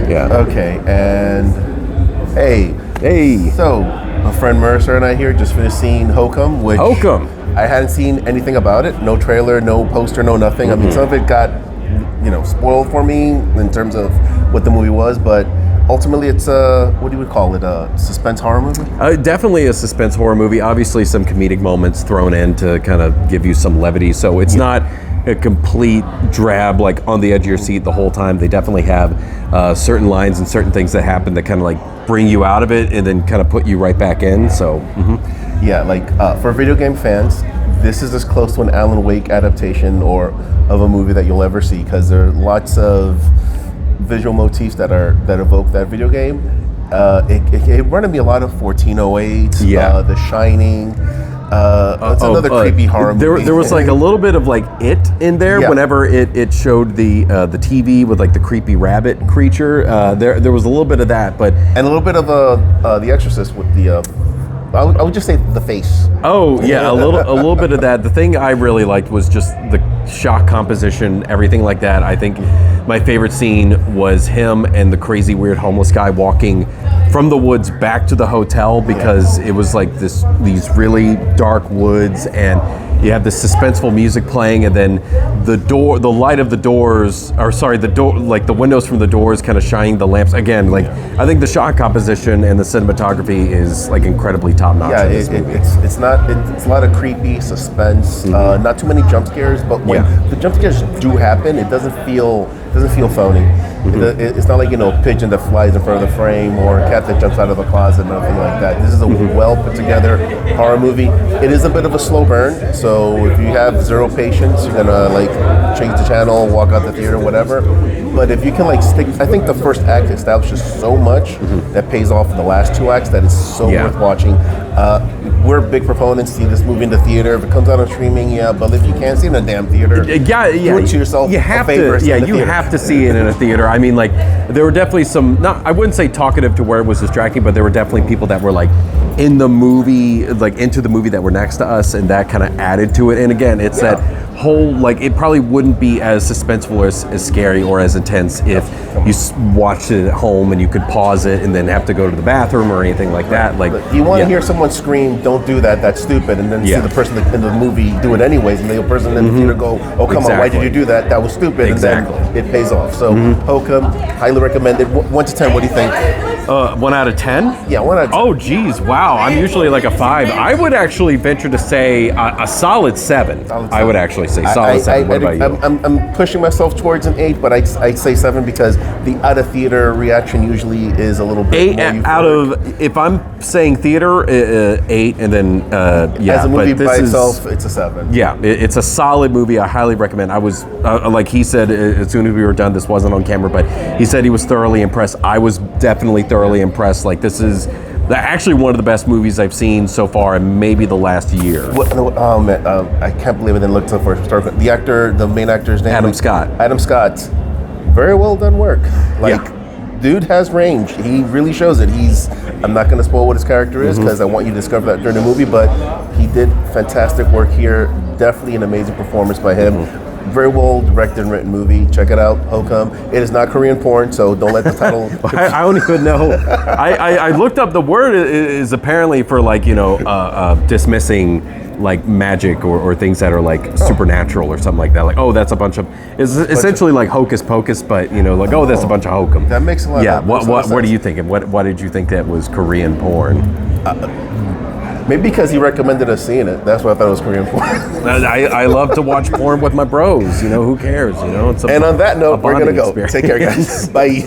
Yeah. Okay, and Hey. so my friend Mercer and I here just finished seeing Hokum, which Hokum. I hadn't seen anything about it. No trailer, no poster, no nothing. I mean, some of it got, spoiled for me in terms of what the movie was, but ultimately it's what do you call it? A suspense horror movie? Definitely a suspense horror movie. Obviously, some comedic moments thrown in to kind of give you some levity. So it's not a complete drab, like on the edge of your seat the whole time. They definitely have certain lines and certain things that happen that kind of like bring you out of it and then kind of put you right back in. So Yeah, like for video game fans, this is as close to an Alan Wake adaptation or of a movie that you'll ever see, because there are lots of visual motifs that evoke that video game. It reminded me a lot of 1408, The Shining. It's another creepy horror movie. There was like a little bit of like It in there whenever it showed the TV with like the creepy rabbit creature. There was a little bit of that, but and a little bit of The Exorcist with the. I would just say the face. Oh yeah, a little bit of that. The thing I really liked was just the shot composition, everything like that. I think my favorite scene was him and the crazy weird homeless guy walking from the woods back to the hotel, because it was like these really dark woods, and you have this suspenseful music playing, and then the light of the doors, like the windows from the doors kind of shining the lamps. Again, like I think the shot composition and the cinematography is like incredibly top notch. Yeah, it's a lot of creepy suspense. Not too many jump scares, but when the jump scares do happen, it doesn't feel phony. It's not like a pigeon that flies in front of the frame or a cat that jumps out of the closet, nothing like that. This is a well put together horror movie. It is a bit of a slow burn, so if you have zero patience, you're gonna like change the channel, walk out the theater, whatever. But if you can like stick, I think the first act establishes so much that pays off in the last two acts that is so worth watching. We're big proponents to see this movie in the theater. If it comes out on streaming, but if you can't see it in a damn theater, do it to yourself. You have to see it in a theater. I mean, like there were definitely some. I wouldn't say talkative to where it was distracting, but there were definitely people that were like in the movie, like into the movie that were next to us, and that kind of added to it. And again, it's that whole like it probably wouldn't be as suspenseful or as scary or as intense if you watched it at home and you could pause it and then have to go to the bathroom or anything like that. Like you want to hear someone scream, "Don't do that! That's stupid!" and then see the person in the movie do it anyways, and the person in the theater go, "Oh come on, why did you do that? That was stupid!" And then it pays off. So Hokum, highly recommended. 1 to 10, what do you think? 1 out of 10? Yeah, 1 out of 10. Oh geez, wow! I'm usually like a 5. I would actually venture to say a solid 7. I would actually say solid 7. What about you? I'm pushing myself towards an 8, but I'd say 7 because the out of theater reaction usually is a little bit 8 out of, if I'm saying theater, 8, and then as a movie by itself, it's a 7. Yeah, it's a solid movie. I highly recommend. I was like he said as soon as we were done. This wasn't on camera, but he said he was thoroughly impressed. I was definitely thoroughly impressed. Like this is actually one of the best movies I've seen so far, and maybe the last year. Oh man, I can't believe I didn't look for the main actor's name. Adam Scott. Adam Scott. Very well done work. Dude has range. He really shows it. I'm not going to spoil what his character is because I want you to discover that during the movie, but he did fantastic work here. Definitely an amazing performance by him. Very well directed and written movie. Check it out, Hokum. It is not Korean porn, so don't let the title. I don't even know. I looked up the word is apparently for like dismissing like magic or things that are like supernatural or something like that. Like that's a bunch of it's essentially like hocus pocus, but like that's a bunch of hokum. That makes a lot. Yeah. What are you thinking? What did you think that was Korean porn? Maybe because he recommended us seeing it. That's why I thought it was Korean porn. I love to watch porn with my bros. Who cares? It's and on that note, we're gonna go. Take care, guys. Bye.